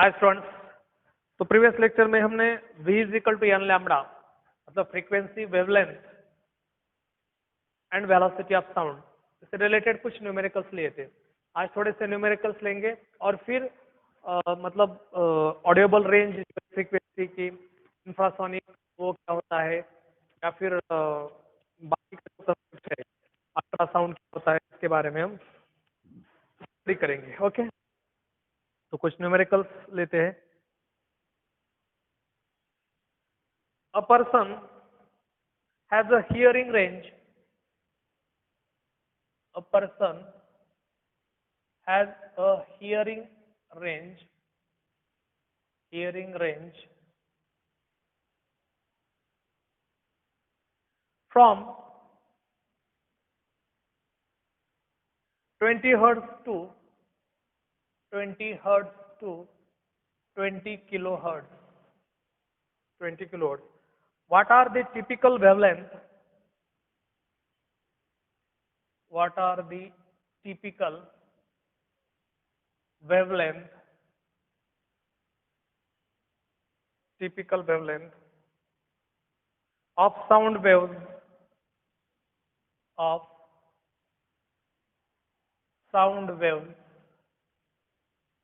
हाय students. तो previous lecture में हमने v is equal to n lambda मतलब frequency, wavelength and velocity of sound इससे रिलेटेड कुछ न्यूमेरिकल्स लिए थे। आज थोड़े से न्यूमेरिकल्स लेंगे और फिर मतलब ऑडियोबल रेंज फ्रीक्वेंसी की, इंफ्रासोनिक वो क्या होता है, या फिर बाकी का जो concept है अल्ट्रासाउंड क्या होता है, इसके बारे में हम स्टडी करेंगे। ओके, तो कुछ न्यूमेरिकल्स लेते हैं। A person has a hearing range. A person has a range, hearing range from 20 hertz to 20 hertz to 20 kilohertz. 20 kilohertz. What are the typical wavelength? What are the typical wavelength? Typical wavelength of sound waves of sound waves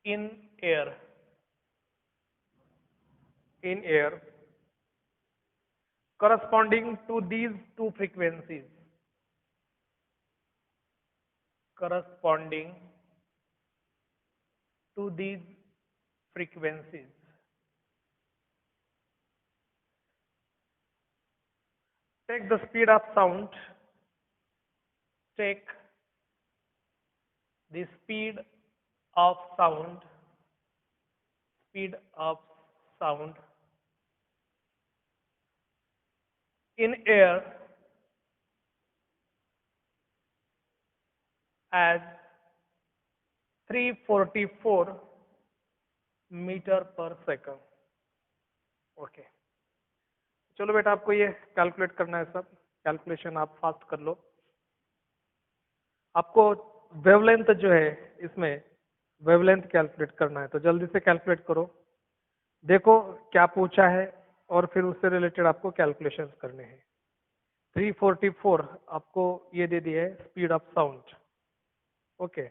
in air. In air corresponding to these two frequencies. Corresponding to these frequencies. Take the speed of sound. Take the speed of sound. Speed of sound in air as 344 metre per second. Okay, चलो बेटा, आपको ये calculate करना है, सब calculation आप fast कर लो। आपको वेवलेंथ जो है, इसमें वेवलेंथ कैलकुलेट करना है, तो जल्दी से कैलकुलेट करो। देखो क्या पूछा है और फिर उससे रिलेटेड आपको कैलकुलेशंस करने हैं। 344 आपको ये दे दिया है स्पीड ऑफ साउंड। ओके,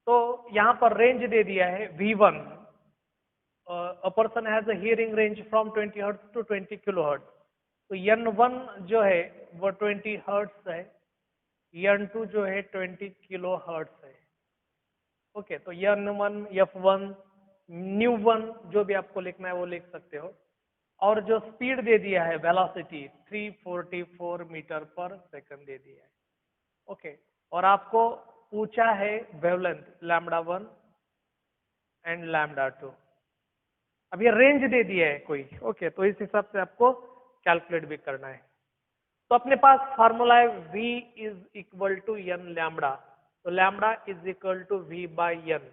तो यहां पर रेंज दे दिया है V1। A person has a hearing range from 20 hertz to 20 kilo hertz. तो N1 जो है वो 20 हर्ट्ज है, N2 जो है 20 किलो हर्ट्ज है। ओके, तो N1, F1, न्यू1 जो भी आपको लिखना है वो लिख सकते हो। और जो स्पीड दे दिया है, वेलोसिटी 344 मीटर पर सेकंड दे दिया है। ओके, और आपको पूछा है वेवलेंथ λ1 एंड λ2। अब ये रेंज दे दिया है कोई। ओके, तो इस हिसाब से आपको कैलकुलेट भी करना है। तो अपने पास फार्मूला है v is equal to n lambda. तो lambda is equal to v by n.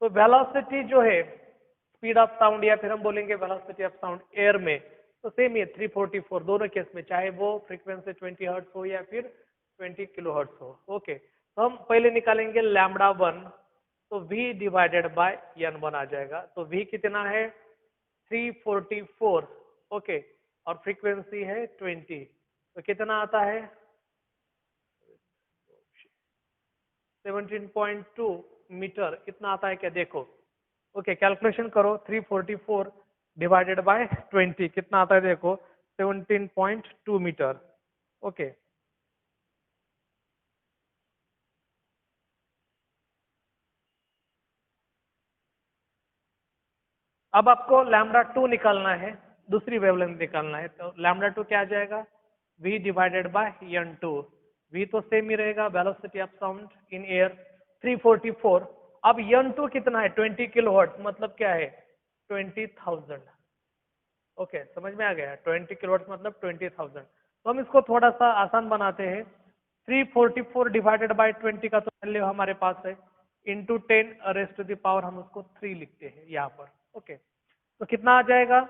तो वेलोसिटी जो है, स्पीड ऑफ साउंड या फिर हम बोलेंगे वेलोसिटी ऑफ साउंड एयर में, तो सेम ही 344 दोनों केस में, चाहे वो फ्रीक्वेंसी 20 हर्ट्ज हो या फिर 20 किलो हर्ट्ज हो। ओके, तो हम पहले निकालेंगे λ1, तो v डिवाइडेड बाय n1 आ जाएगा। तो v कितना है 344। ओके, और फ्रीक्वेंसी है 20, तो कितना आता है 17.2 मीटर। इतना आता है क्या, देखो। ओके, कैलकुलेशन करो। 344 डिवाइडेड बाय 20 कितना आता है, देखो 17.2 मीटर। ओके, अब आपको λ2 निकालना है, दूसरी वेवलेंथ निकालना है। तो λ2 क्या आ जाएगा, v divided bye n2। v तो सेम ही रहेगा, velocity of sound in air 344। अब n2 कितना है 20 किलो हर्ट्ज, मतलब क्या है 20,000। ओके, समझ में आ गया, 20 किलो हर्ट्ज मतलब 20,000। तो हम इसको थोड़ा सा आसान बनाते हैं। 344 डिवाइडेड बाय 20 का तो वैल्यू हमारे पास है, into 10 raise to the power हम उसको 3 लिखते हैं यहाँ पर। ओके, तो कितना आ जाएगा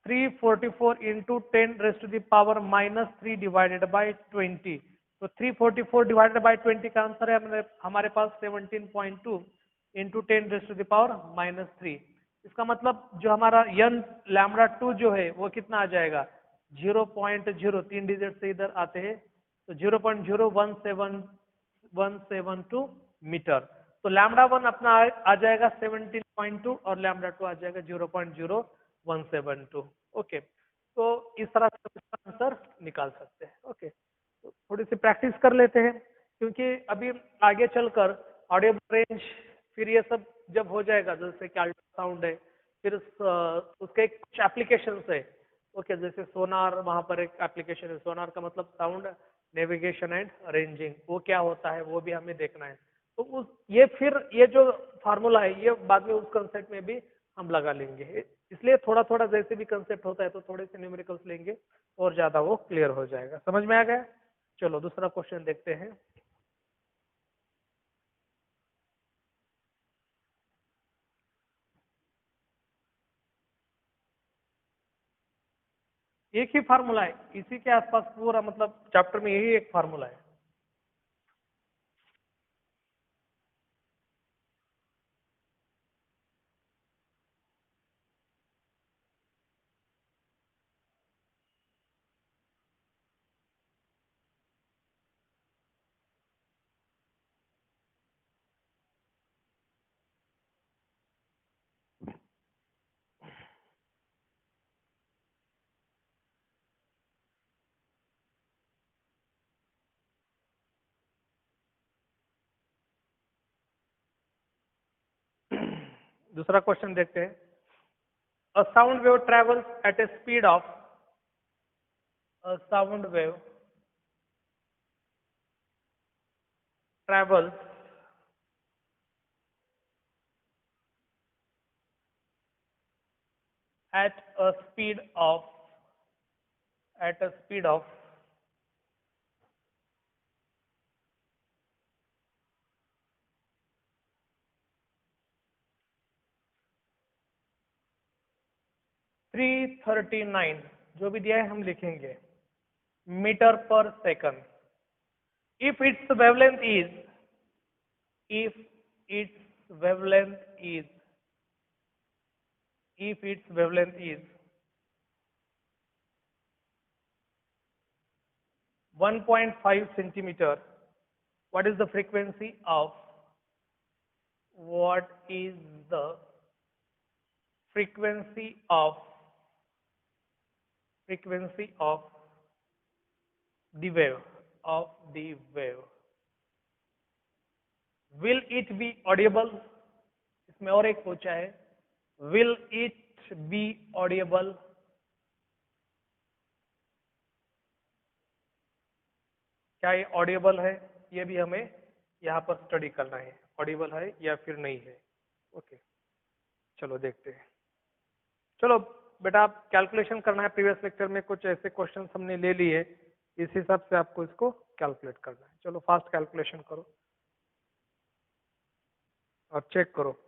344 into 10 raised to the power -3 divided by 20। तो 344 डिवाइडेड बाय 20 का आंसर है हमारे पास 17.2 into 10 raised to the power -3। इसका मतलब जो हमारा यन लैम्बडा 2 जो है वो कितना आ जाएगा 0.0, 3 डिजिट से इधर आते हैं तो 0.017172 मीटर। तो लैम्बडा 1 अपना आ जाएगा 17.2 और लैम्बडा 2 आ जाएगा 0.0172। ओके, तो इस तरह से इसका आंसर निकाल सकते हैं। ओके, तो थोड़ी सी प्रैक्टिस कर लेते हैं क्योंकि अभी आगे चलकर ऑडियो रेंज फिर ये सब जब हो जाएगा, जैसे कि अल्ट्रासाउंड है, फिर उसके कुछ एप्लीकेशन है। ओके, जैसे सोनार, वहां पर एक एप्लीकेशन है, सोनार का मतलब साउंड नेविगेशन एंड रेंजिंग, वो क्या होता है वो भी हमें देखना है। तो उस ये जो फार्मूला है ये बाद में उस कंसेप्ट में भी हम लगा लेंगे। इसलिए थोड़ा थोड़ा जैसे भी कंसेप्ट होता है तो थोड़े से न्यूमेरिकल्स लेंगे और ज्यादा वो क्लियर हो जाएगा। समझ में आ गया? चलो दूसरा क्वेश्चन देखते हैं। एक ही फार्मूला है, इसी के आसपास पूरा मतलब चैप्टर में यही एक फार्मूला है। दूसरा क्वेश्चन देखते हैं। A sound wave travels eight A speed of a sound wave travels at a speed of at a speed of 339, जो भी दिया है हम लिखेंगे, metre per second. if its wavelength is if its wavelength is if its wavelength is 1.5 centimeter, what is the frequency of what is the frequency of frequency of the wave of the wave? Will it be audible? इसमें और एक पूछा है, will it be audible? क्या ये Audible है? ये भी हमें यहाँ पर स्टडी करना है, ऑडिबल है या फिर नहीं है। ओके, चलो देखते हैं। चलो बेटा, आप कैलकुलेशन करना है। प्रीवियस लेक्चर में कुछ ऐसे क्वेश्चंस हमने ले लिए, इस हिसाब से आपको इसको कैलकुलेट करना है। चलो फास्ट कैलकुलेशन करो और चेक करो।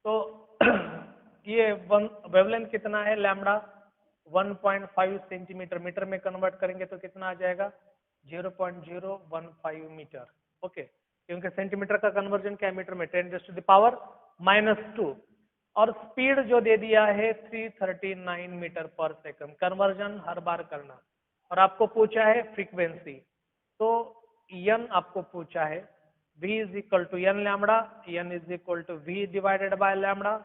तो ये वेवलेंथ कितना है लैम्बडा? 1.5 सेंटीमीटर। मीटर में कन्वर्ट करेंगे तो कितना आ जाएगा? 0.015 मीटर। ओके, क्योंकि सेंटीमीटर का कन्वर्जन क्या है मीटर में? 10⁻⁻²। और स्पीड जो दे दिया है 339 मीटर पर सेकंड। कन्वर्जन हर बार करना। और आपको पूछा है फ्रीक्वेंसी, तो एन आपको पूछा है, v is equal to n lambda, n is equal to v divided by lambda.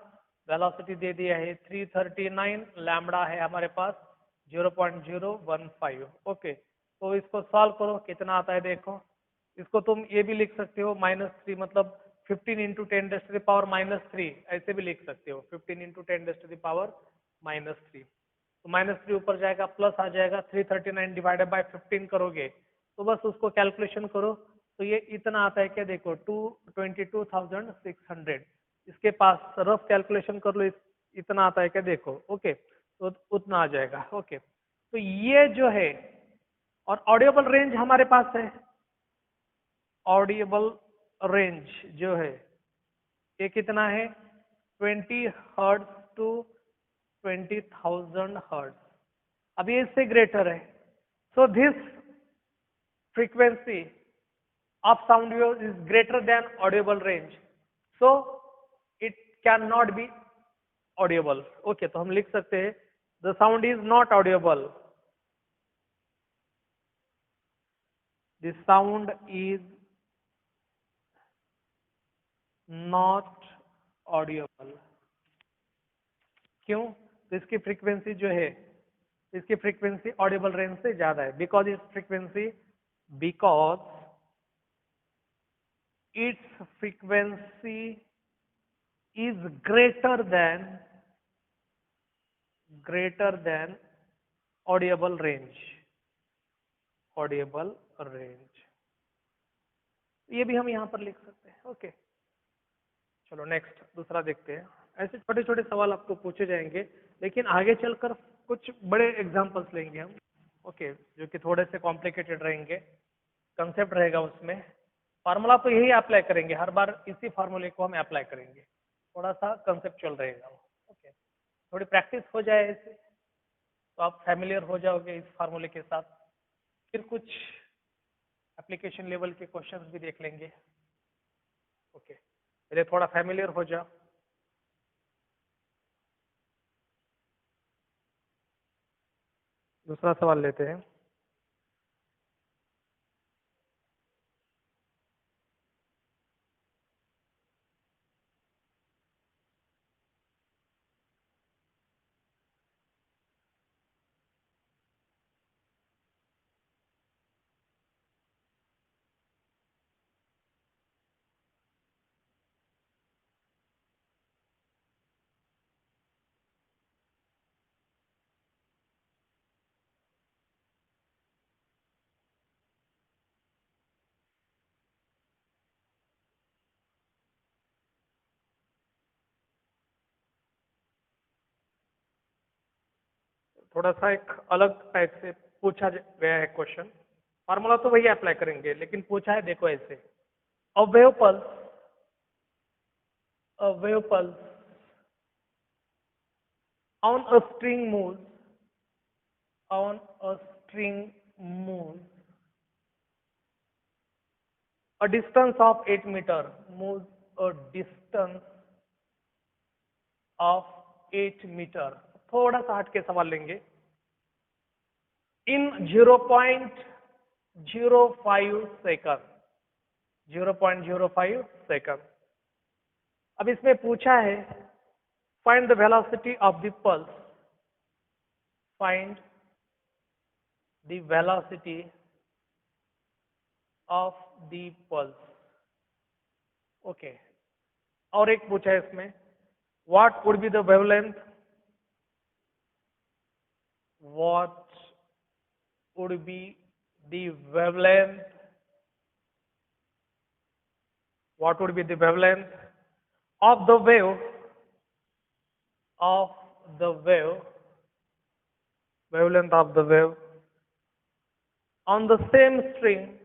Velocity दे दिया है 339, लैम्बडा है हमारे पास 0.015। ओके, तो इसको सॉल्व करो, कितना आता है देखो। इसको तुम ये भी लिख सकते हो -3, मतलब 15 इंटू 10⁻⁻³ ऐसे भी लिख सकते हो। 15 इंटू 10⁻⁻³ तो -3 ऊपर जाएगा, प्लस आ जाएगा 339 डिवाइडेड बाय 15 करोगे तो बस उसको कैलकुलेशन करो तो ये इतना आता है क्या, देखो 22,600। इसके पास रफ कैलकुलेशन कर लो, इतना आता है क्या, देखो। ओके, तो उतना आ जाएगा। ओके, तो ये जो है, और ऑडियोबल रेंज हमारे पास है, ऑडियोबल रेंज जो है ये कितना है, 20 हर्ट्ज टू 20,000 हर्ट्ज। अब ये इससे ग्रेटर है, so this frequency of sound wave is greater than audible range, so it cannot be audible. Okay, तो हम लिख सकते हैं the sound is not audible, the sound is not audible। क्यों? तो इसकी फ्रीक्वेंसी जो है, इसकी फ्रीक्वेंसी ऑडिबल रेंज से ज्यादा है, because it's frequency is greater than audible range, audible range। ये भी हम यहां पर लिख सकते हैं। ओके, चलो नेक्स्ट दूसरा देखते हैं। ऐसे छोटे छोटे सवाल आपको पूछे जाएंगे, लेकिन आगे चलकर कुछ बड़े एग्जांपल्स लेंगे हम। ओके, जो कि थोड़े से कॉम्प्लिकेटेड रहेंगे, कंसेप्ट रहेगा उसमें। फार्मूला तो यही अप्लाई करेंगे, हर बार इसी फार्मूले को हम अप्लाई करेंगे, थोड़ा सा कंसेप्चुअल रहेगा। ओके, थोड़ी प्रैक्टिस हो जाए इससे, तो आप फैमिलियर हो जाओगे इस फार्मूले के साथ। फिर कुछ एप्लीकेशन लेवल के क्वेश्चंस भी देख लेंगे। ओके, पहले थोड़ा फैमिलियर हो जाओ। दूसरा सवाल लेते हैं। थोड़ा सा एक अलग टाइप से पूछा गया है क्वेश्चन। फार्मूला तो वही अप्लाई करेंगे, लेकिन पूछा है देखो ऐसे, a wave pulse, a wave pulse on a string moves, on a string moves a distance of 8 meter, moves a distance of 8 meter। थोड़ा सा हट के सवाल लेंगे। इन 0.05 सेकंड, 0.05 सेकंड। अब इसमें पूछा है find the velocity of the pulse, find the velocity of the pulse. Okay, और एक पूछा है इसमें, what would be the wavelength, what would be the wavelength, what would be the wavelength of the wave, of the wave, wavelength of the wave on the same string,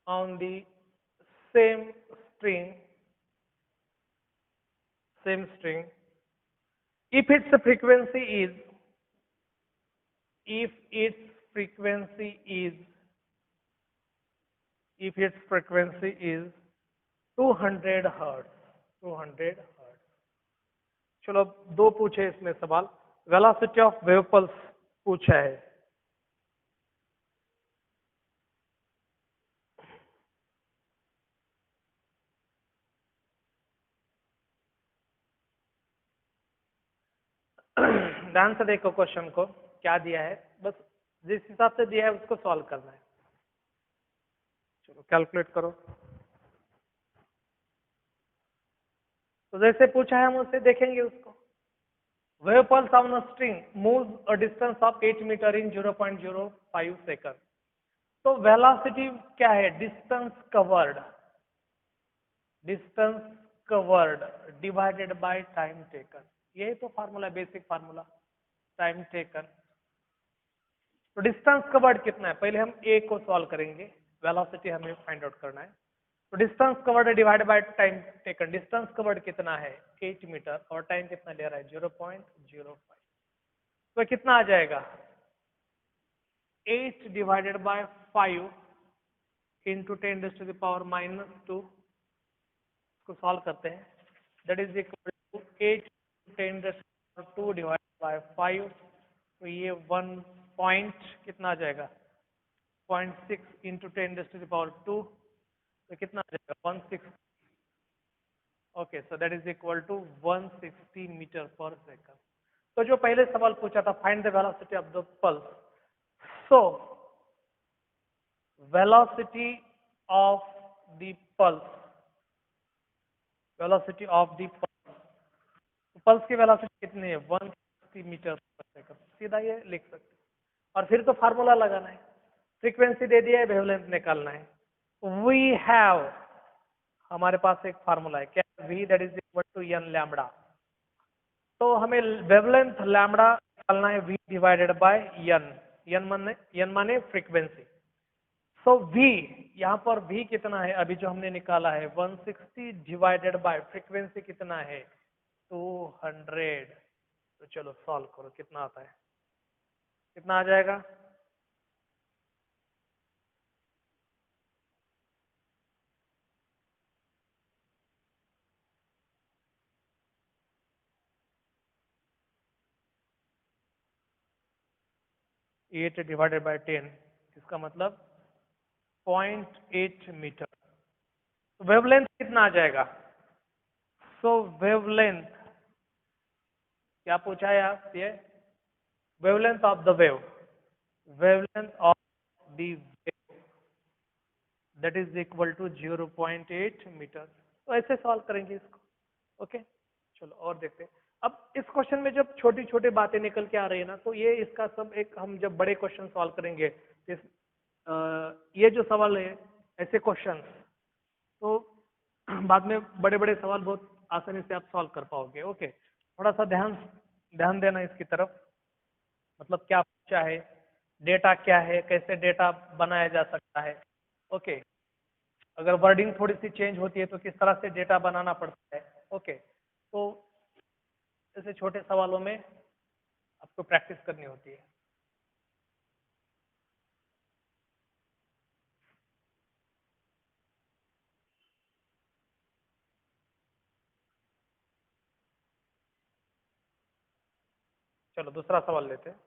on the same string, same string, if its frequency is, if its frequency is, if its frequency is 200 hertz, 200 hertz। चलो दो पूछे इसमें सवाल, velocity of wave pulse पूछा है। ध्यान से देखो क्वेश्चन को, क्या दिया है, बस जिस हिसाब से दिया है उसको सॉल्व करना है। चलो कैलकुलेट करो। तो जैसे पूछा है हम उससे देखेंगे उसको। Wave pulse on a string moves a distance of 8 metre in 0.05 second. तो वेलोसिटी क्या है? Distance covered, distance covered divided by time taken. यही तो formula, basic formula, time taken. तो डिस्टेंस कवर्ड कितना है? पहले हम ए को सॉल्व करेंगे, वेलोसिटी हमें फाइंड आउट करना है। तो distance covered divide by time taken, distance covered कितना है? 8 मीटर, और टाइम कितना ले रहा है? 0.05। तो कितना आ जाएगा? 8 डिवाइडेड बाय 5 इंटू 10⁻⁻²। इसको सॉल्व करते हैं। That is equal to 8 10⁻² divided by 5। तो ये 1 पॉइंट कितना आ जाएगा? 0.6 इंटू 10⁻²। तो कितना आ जाएगा? 160। Okay, so that is equal to 160 metre per second. तो जो पहले सवाल पूछा था, find the velocity of the pulse. So velocity of the pulse, velocity of the pulse की वेलोसिटी कितनी है? 160 मीटर पर सेकंड। सीधा ये लिख सकते हैं। और फिर तो फार्मूला लगाना है, फ्रीक्वेंसी दे दिया है, वेवलेंथ निकालना है। वी हैव, हमारे पास एक फार्मूला है क्या? v that is equal to n lambda. तो हमें वेवलेंथ लैम्बडा निकालना है, v divided by n। n माने फ्रीक्वेंसी। सो v, यहाँ पर v कितना है? अभी जो हमने निकाला है 160 डिवाइडेड बाय फ्रीक्वेंसी कितना है? 200। तो चलो सॉल्व करो, कितना आता है? कितना आ जाएगा? एट डिवाइडेड बाय 10, इसका मतलब 0.8 मीटर। वेवलेंथ कितना आ जाएगा? सो वेवलेंथ क्या पूछा है आप? ये wavelength of the wave, wavelength of the wave that is equal to 0.8 metre. तो ऐसे सॉल्व करेंगे इसको। ओके, चलो और देखते हैं। अब इस क्वेश्चन में जब छोटी छोटी बातें निकल के आ रही है ना, तो ये इसका सब एक, हम जब बड़े क्वेश्चन सॉल्व करेंगे, इस ये जो सवाल है, ऐसे क्वेश्चन, तो बाद में बड़े बड़े सवाल बहुत आसानी से आप सॉल्व कर पाओगे। ओके, थोड़ा सा ध्यान ध्यान देना इसकी तरफ। मतलब क्या पूछा है, डेटा क्या है, कैसे डेटा बनाया जा सकता है। ओके, अगर वर्डिंग थोड़ी सी चेंज होती है तो किस तरह से डेटा बनाना पड़ता है। ओके, तो ऐसे छोटे सवालों में आपको प्रैक्टिस करनी होती है। चलो दूसरा सवाल लेते हैं।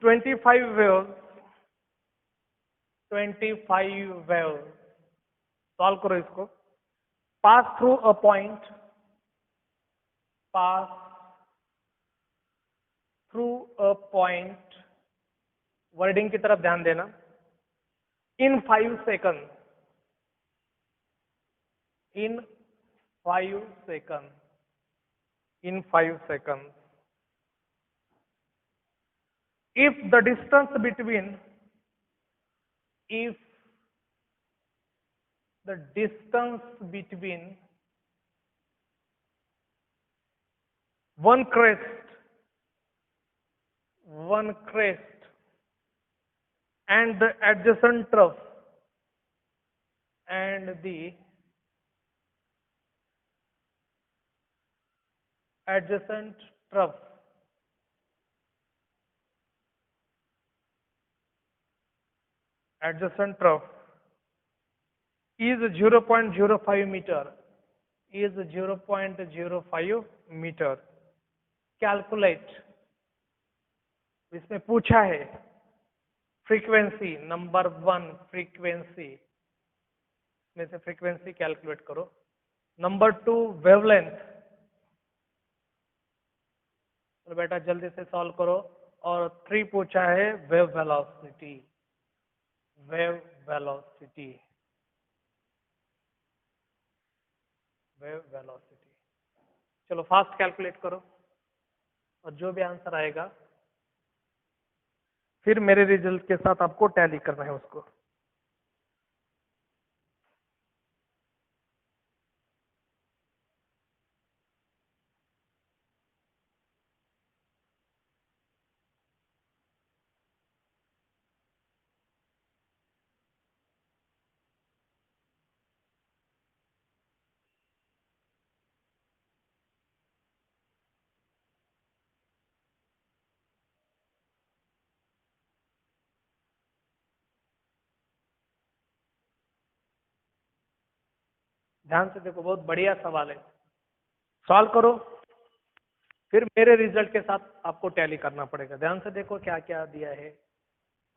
ट्वेंटी फाइव वेव, सॉल्व करो इसको। Pass through a point, pass through a point, wording की तरफ ध्यान देना। इन 5 second, in 5 second, in 5 second, if the distance between, if the distance between one crest and the adjacent trough, and the adjacent trough adjacent trough is 0.05 meter, is 0.05 meter, calculate, इसमें पूछा है frequency, number 1 frequency, में से frequency calculate करो। Number 2 wavelength, तो बेटा जल्दी से सॉल्व करो। और 3 पूछा है wave velocity. Wave velocity, wave velocity. चलो फास्ट कैलकुलेट करो और जो भी आंसर आएगा फिर मेरे रिजल्ट के साथ आपको टैली करना है उसको। ध्यान से देखो, बहुत बढ़िया सवाल है, सॉल्व करो फिर मेरे रिजल्ट के साथ आपको टैली करना पड़ेगा। ध्यान से देखो क्या क्या दिया है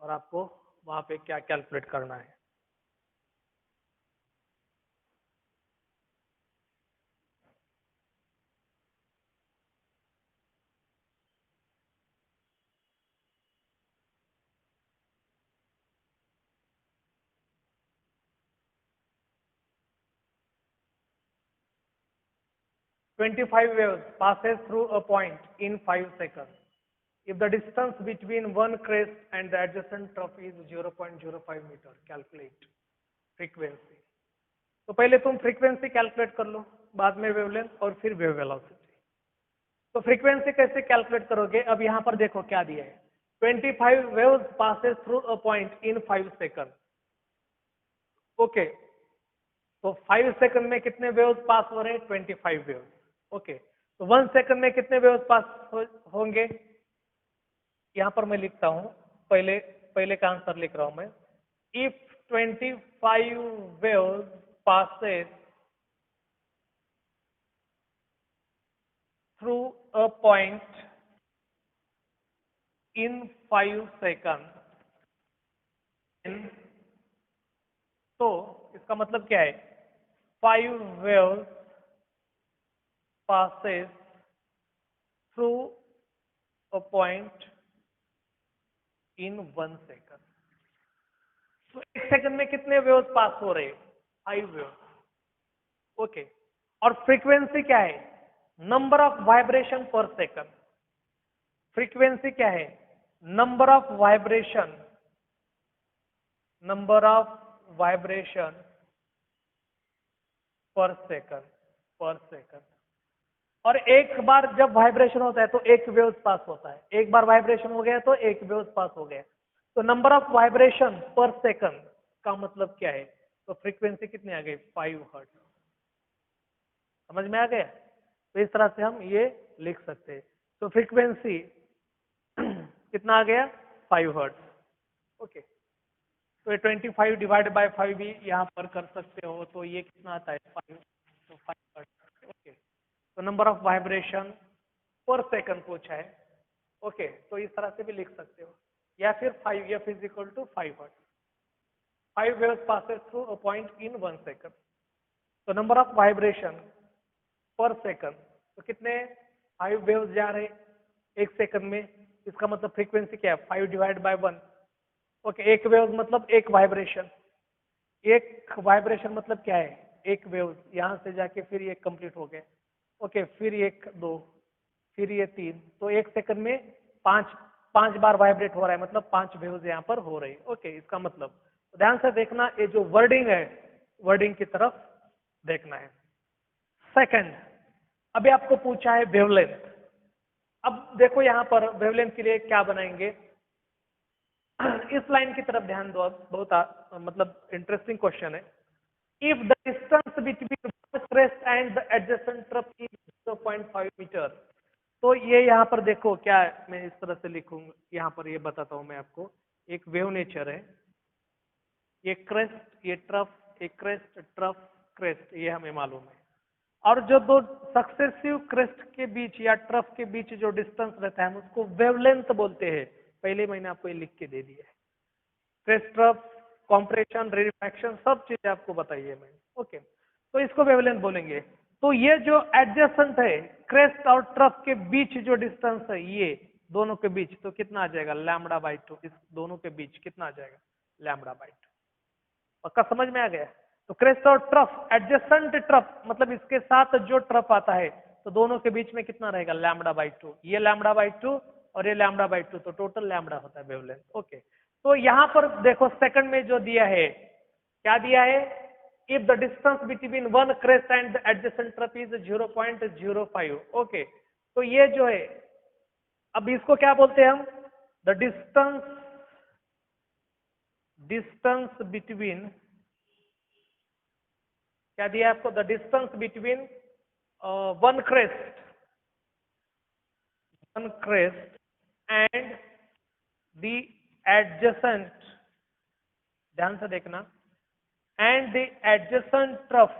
और आपको वहां पे क्या कैलकुलेट करना है। "25 waves passes through a point in 5 seconds. If the distance between one crest and the adjacent trough is 0.05 meter, calculate frequency." तो पहले तुम फ्रीक्वेंसी कैलकुलेट कर लो, बाद में वेवलेंथ और फिर वेव वेलोसिटी। तो फ्रीक्वेंसी कैसे कैलकुलेट करोगे? अब यहां पर देखो क्या दिया है, 25 waves passes through a point in 5 second. Okay, तो 5 सेकंड में कितने वेव्स पास हो रहे हैं? 25 वेव्स। ओके, तो 1 सेकंड में कितने वेव्स पास होंगे? यहां पर मैं लिखता हूं, पहले पहले का आंसर लिख रहा हूं मैं। If 25 waves passes through a point in 5 seconds, तो इसका मतलब क्या है? 5 waves passes through a point in 1 second। तो 1 सेकंड में कितने वेव्स पास हो रहे हैं? 5 वेव्स। ओके, और फ्रीक्वेंसी क्या है? Number of vibration per second. Frequency क्या है? Number of vibration, number of vibration per second, पर सेकंड। और एक बार जब वाइब्रेशन होता है तो एक वेव्स पास होता है, एक बार वाइब्रेशन हो गया तो एक वेव्स पास हो गया। तो number of vibration per second का मतलब क्या है? तो फ्रीक्वेंसी कितनी आ गई? 5 हर्ट्ज। समझ में आ गया? तो इस तरह से हम ये लिख सकते हैं। तो फ्रीक्वेंसी कितना आ गया? 5 हर्ट्ज। ओके, तो ये 25 डिवाइड बाय 5 भी यहाँ पर कर सकते हो, तो ये कितना आता है? 5। तो 5 हर्ट्ज। ओके, तो number of vibration per second पूछा है। ओके, तो इस तरह से भी लिख सकते हो, या फिर 5 F is equal to 5 hertz. 5 waves passes through a point in 1 second. तो number of vibration per second, तो कितने 5 वेव्स जा रहे 1 सेकंड में, इसका मतलब फ्रीक्वेंसी क्या है? 5 डिवाइड बाय 1। ओके, एक वेव मतलब एक वाइब्रेशन। एक वाइब्रेशन मतलब क्या है? एक वेव यहां से जाके फिर ये कंप्लीट हो गया। ओके, फिर 1 2 फिर ये 3, तो 1 सेकंड में 5 बार वाइब्रेट हो रहा है, मतलब 5 वेव्स यहाँ पर हो रही है। ओके, इसका मतलब तो ध्यान से देखना, ये जो वर्डिंग है वर्डिंग की तरफ देखना है। सेकंड, अभी आपको पूछा है वेवलेंथ। अब देखो यहाँ पर वेवलेंथ के लिए क्या बनाएंगे, इस लाइन की तरफ ध्यान दो। अब बहुत मतलब इंटरेस्टिंग क्वेश्चन है। If the distance between crest and the adjacent trough is 0.5 metre, तो ये यहाँ पर देखो क्या है, मैं इस तरह से लिखूंगा, यहाँ पर ये बताता हूं मैं आपको। एक वेव नेचर है, ये क्रेस्ट, ये ट्रफ, ये क्रेस्ट ट्रफ क्रेस्ट, ये हमें मालूम है। और जो दो सक्सेसिव क्रेस्ट के बीच या ट्रफ के बीच जो डिस्टेंस रहता है, हम उसको वेवलेंथ बोलते हैं। पहले मैंने आपको ये लिख के दे दिया है। क्रेस्ट, ट्रफ, कॉम्प्रेशन, रेडिफैक्शन, सब चीजें आपको बताई है मैंने। ओके, तो इसको वेवलेंथ बोलेंगे। तो ये जो एडजेसेंट है क्रेस्ट और ट्रफ के बीच जो डिस्टेंस है, दोनों के बीच, तो कितना आ जाएगा लैम्बडा बाई 2, इस दोनों के बीच कितना आ जाएगा लैम्बडा बाई 2। पक्का समझ में आ गया? तो क्रेस्ट और ट्रफ, एडजेसेंट ट्रफ मतलब इसके साथ जो ट्रफ आता है, तो दोनों के बीच में कितना रहेगा लैम्बडा बाई 2, ये लैम्बडा बाई 2 और ये लैम्बडा बाई 2, तो टोटल लैम्बडा होता है वेवलेंथ। ओके, तो यहां पर देखो सेकंड में जो दिया है, क्या दिया है, if the distance between one crest and adjacent trough is 0.05। Okay, तो ये जो है, अब इसको क्या बोलते हैं हम, द डिस्टेंस बिटवीन, क्या दिया है आपको, the distance between one crest and the adjacent, ध्यान से देखना, and the adjacent trough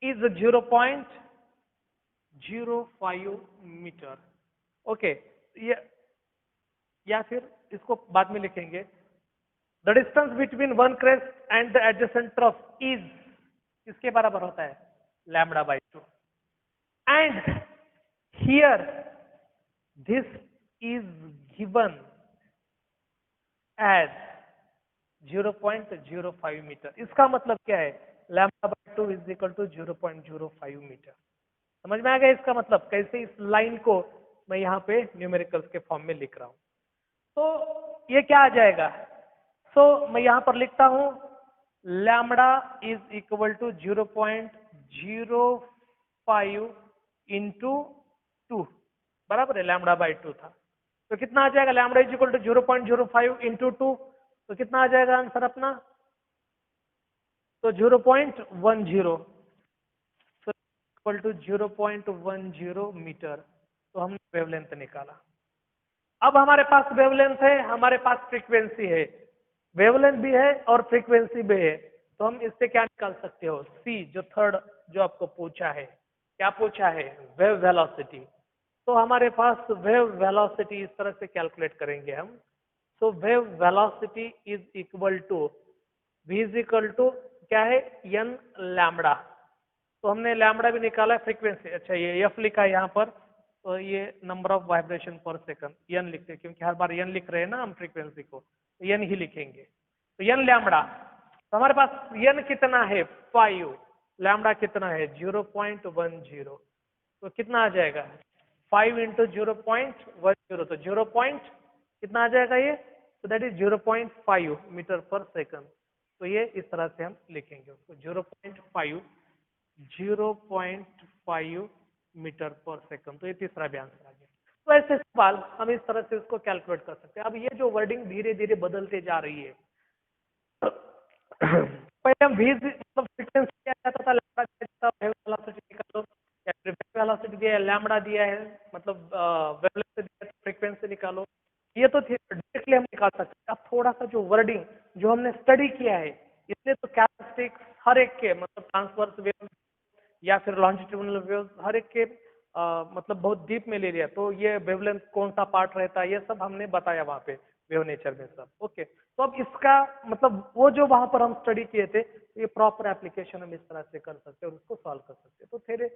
is 0.05 metre. Okay, ये या फिर इसको बाद में लिखेंगे, the distance between one crest and the adjacent trough is, किसके बराबर होता है, lambda by 2। And here this is given as 0.05 metre. इसका मतलब क्या है, lambda by 2 is equal to 0.05 metre. समझ में आ गया इसका मतलब, कैसे इस लाइन को मैं यहाँ पे न्यूमेरिकल्स के फॉर्म में लिख रहा हूं। तो ये क्या आ जाएगा, सो मैं यहां पर लिखता हूं lambda is equal to 0.05 into 2, बराबर है, लैम्बडा बाई 2 था, तो कितना आ जाएगा, lambda is equal to 0.05 into 2, तो कितना आ जाएगा आंसर अपना, तो 0.10, तो इक्वल टू 0.10 मीटर। तो हमने वेवलेंथ निकाला। अब हमारे पास वेवलेंथ है, हमारे पास फ्रीक्वेंसी है, वेवलेंथ भी है और फ्रीक्वेंसी भी है, तो हम इससे क्या निकाल सकते हो, सी, जो थर्ड जो आपको पूछा है, क्या पूछा है, वेव वेलोसिटी। तो हमारे पास वेव वेलोसिटी इस तरह से कैलकुलेट करेंगे हम। So wave velocity is equal to, v is equal to क्या है, n लैम्बडा, तो हमने लैम्बडा भी निकाला है, फ्रीक्वेंसी, अच्छा ये f लिखा है यहाँ पर, तो ये number of vibration per second n लिखते हैं, क्योंकि हर बार n लिख रहे हैं ना हम फ्रीक्वेंसी को, तो n ही लिखेंगे, तो n लैम्बडा। तो हमारे पास n कितना है 5, लैम्बडा कितना है 0.10, तो कितना आ जाएगा 5 इंटू 0.10, तो 0 पॉइंट कितना आ जाएगा ये, तो that is 0.5 metre per second. तो ये इस तरह से हम लिखेंगे उसको, 0.5 मीटर पर सेकंड, तो ये तीसरा भी आंसर आ गया। तो ऐसे सवाल हम इस तरह से उसको कैलकुलेट कर सकते हैं। अब ये जो वर्डिंग धीरे धीरे बदलते जा रही है, पहले हम भी मतलब फ्रीक्वेंसी क्या जाता था, लैम्बडा दिया जाता था, वेव वेलोसिटी निकालो, या फिर वेव वेलोसिटी दिया है, लैम्बडा दिया है, मतलब वेवलेंथ दिया है, फ्रीक्वेंसी निकालो, ये तो डायरेक्टली हम निकाल सकते हैं। अब थोड़ा सा जो वर्डिंग जो हमने स्टडी किया है, इसलिए तो कैरेक्टरिस्टिक्स हर एक के, मतलब ट्रांसवर्स वेव या फिर लॉन्जिट्यूडनल वेव, हर एक के मतलब बहुत डीप में ले लिया, तो ये वेवलेंथ कौन सा पार्ट रहता है, ये सब हमने बताया वहां पे वेव नेचर में सब। ओके, तो अब इसका मतलब वो जो वहां पर हम स्टडी किए थे, ये प्रॉपर एप्लीकेशन हम इस तरह से कर सकते हैं और उसको सॉल्व कर सकते हैं। तो धीरे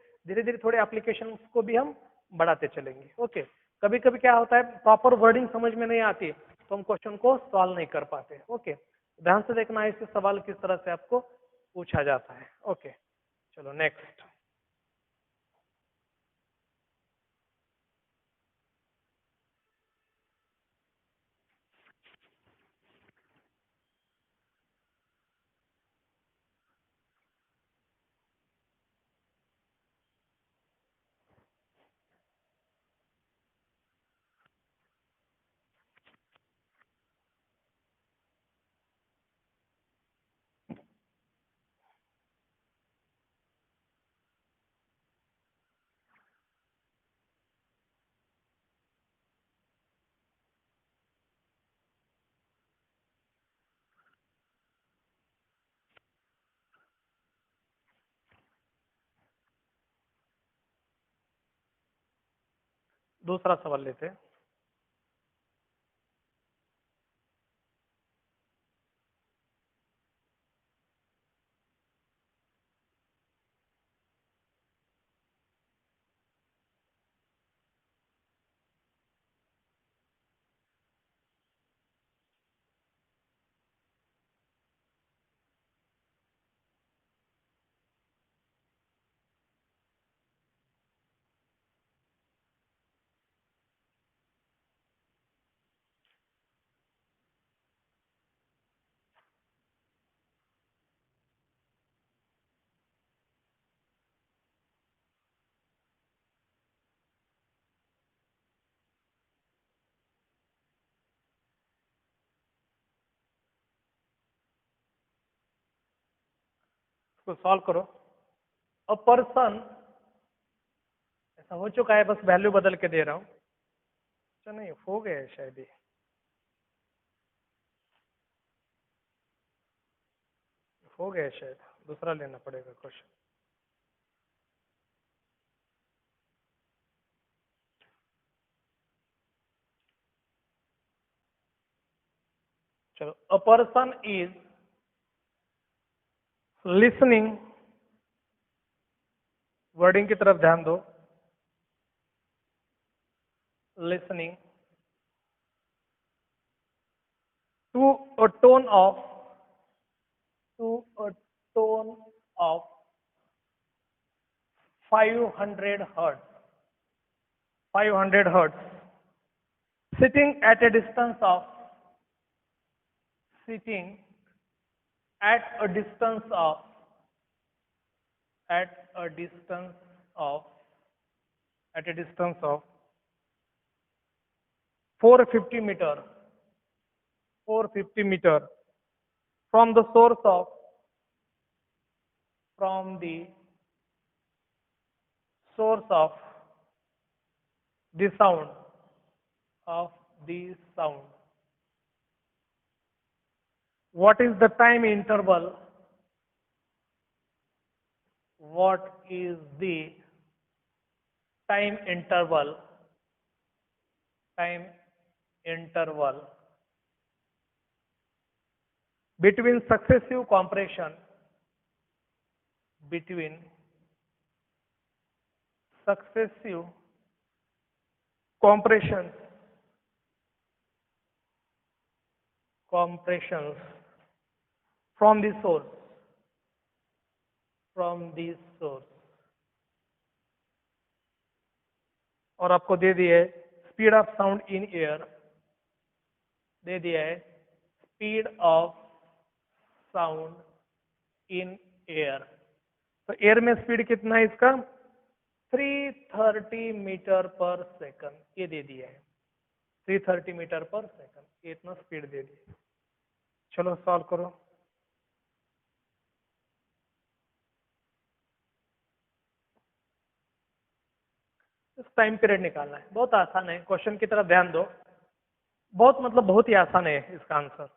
धीरे थोड़े एप्लीकेशन को भी हम बढ़ाते चलेंगे। ओके, कभी कभी क्या होता है, प्रॉपर वर्डिंग समझ में नहीं आती, तो हम क्वेश्चन को सॉल्व नहीं कर पाते। ओके, ध्यान से देखना है, इससे सवाल किस तरह से आपको पूछा जाता है। ओके, चलो नेक्स्ट। दूसरा सवाल लेते हैं। इसको सॉल्व करो। अ पर्सन, ऐसा हो चुका है, बस वैल्यू बदल के दे रहा हूं। अच्छा नहीं हो गया है शायद, ये हो गया है शायद, दूसरा लेना पड़ेगा क्वेश्चन। चलो, a person is listening, wording की तरफ ध्यान दो, listening to a tone of, to a tone of 500 hertz, 500 hertz, sitting at a distance of, sitting at a distance of, at a distance of, at a distance of 450 meter, 450 meter from the source of, from the source of the sound, of the sound. What is the time interval? What is the time interval? Time interval between successive compression, between successive compressions, compressions from the source, from the source. और आपको दे दिया है speed of sound in air, दे दिया है speed of sound in air. तो air में स्पीड कितना है इसका? 330 मीटर पर सेकंड, ये दे दिया है 330 मीटर पर सेकंड, ये इतना स्पीड दे दिया। चलो सॉल्व करो। इस टाइम पीरियड निकालना है, बहुत आसान है, क्वेश्चन की तरफ ध्यान दो। बहुत मतलब बहुत ही आसान है इसका आंसर।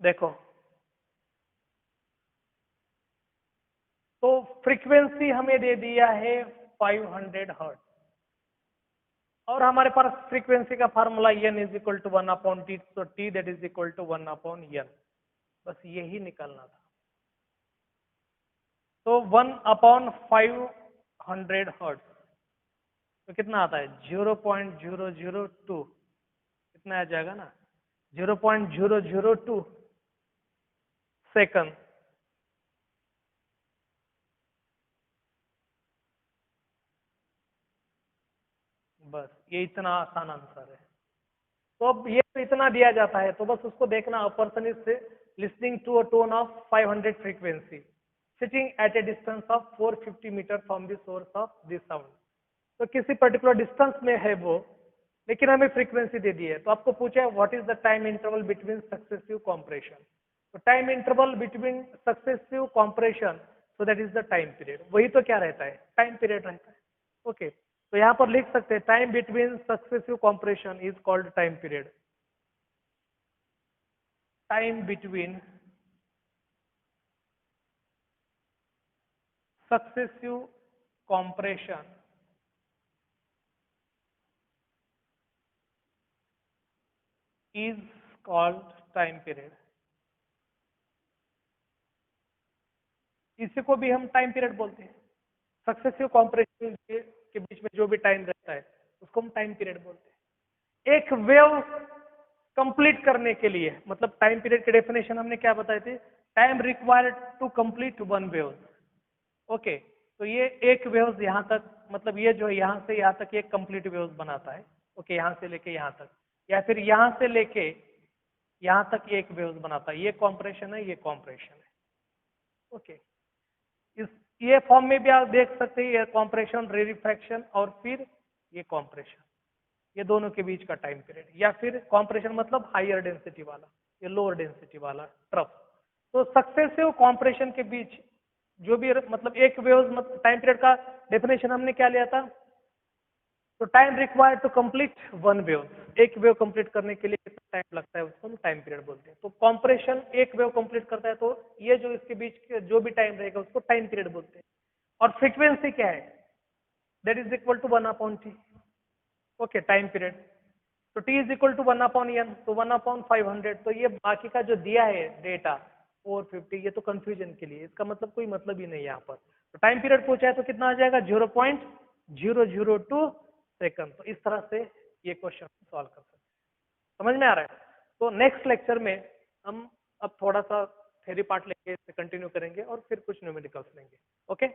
देखो, तो फ्रीक्वेंसी हमें दे दिया है 500 हर्ट्ज, और हमारे पास फ्रीक्वेंसी का formula n is equal to 1/t, तो t that is equal to 1/n, बस यही निकालना था। तो 1/500 हर्ट्ज तो कितना आता है? 0.002, कितना आ जाएगा ना, 0.002 सेकंड। बस ये इतना आसान आंसर है। तो अब ये तो इतना दिया जाता है, तो बस उसको देखना, a person is listening to a tone of 500 frequency, sitting at a distance of 450 metre from the source of this sound. तो किसी पर्टिकुलर डिस्टेंस में है वो, लेकिन हमें फ्रीक्वेंसी दे दी है। तो आपको पूछा है what is the time interval between successive compression. तो time interval between successive compression, so that is the time period. वही तो क्या रहता है? टाइम पीरियड रहता है। ओके, तो यहां पर लिख सकते हैं time between successive compression is called time period. Time between successive compression is called time period। इसी को भी हम टाइम पीरियड बोलते हैं। सक्सेसिव कॉम्प्रेशन के बीच में जो भी टाइम रहता है उसको हम टाइम पीरियड बोलते हैं। एक वेव कंप्लीट करने के लिए, मतलब टाइम पीरियड की डेफिनेशन हमने क्या बताई थी? Time required to complete one wave. Okay, तो ये एक वेव यहाँ तक, मतलब ये जो यहाँ से यहाँ तक एक कंप्लीट वेव बनाता है। ओके, यहाँ से लेके यहाँ तक, या फिर यहाँ से लेके यहाँ तक एक वेव बनाता है। ये कॉम्प्रेशन है, ये कॉम्प्रेशन है। ओके, इस ये फॉर्म में भी आप देख सकते हैं, ये कॉम्प्रेशन, रेरिफैक्शन, और फिर ये कॉम्प्रेशन, ये दोनों के बीच का टाइम पीरियड। या फिर कॉम्प्रेशन मतलब हायर डेंसिटी वाला, ये लोअर डेंसिटी वाला ट्रफ। तो सक्सेसिव कॉम्प्रेशन के बीच जो भी मतलब एक वेव मतलब टाइम पीरियड का डेफिनेशन हमने क्या लिया था, तो time required to complete one wave, एक वेव कंप्लीट करने के लिए कितना टाइम लगता है उसको हम टाइम पीरियड बोलते हैं। तो कॉम्प्रेशन एक वेव कंप्लीट करता है तो ये जो इसके बीच के जो भी टाइम रहेगा उसको टाइम पीरियड बोलते हैं। और फ्रीक्वेंसी क्या है, that is equal to 1/t। Okay, time period, तो t is equal to 1/n, तो 1/500। तो ये बाकी का जो दिया है डेटा 450, ये तो कंफ्यूजन के लिए, इसका मतलब कोई मतलब ही नहीं यहाँ पर। तो टाइम पीरियड पूछा है तो कितना आ जाएगा, 0.002 सेकंड। तो इस तरह से ये क्वेश्चन सॉल्व कर सकते हैं। समझ में आ रहा है? तो नेक्स्ट लेक्चर में हम अब थोड़ा सा थ्योरी पार्ट लेके कंटिन्यू करेंगे और फिर कुछ न्यूमेरिकल्स लेंगे। ओके।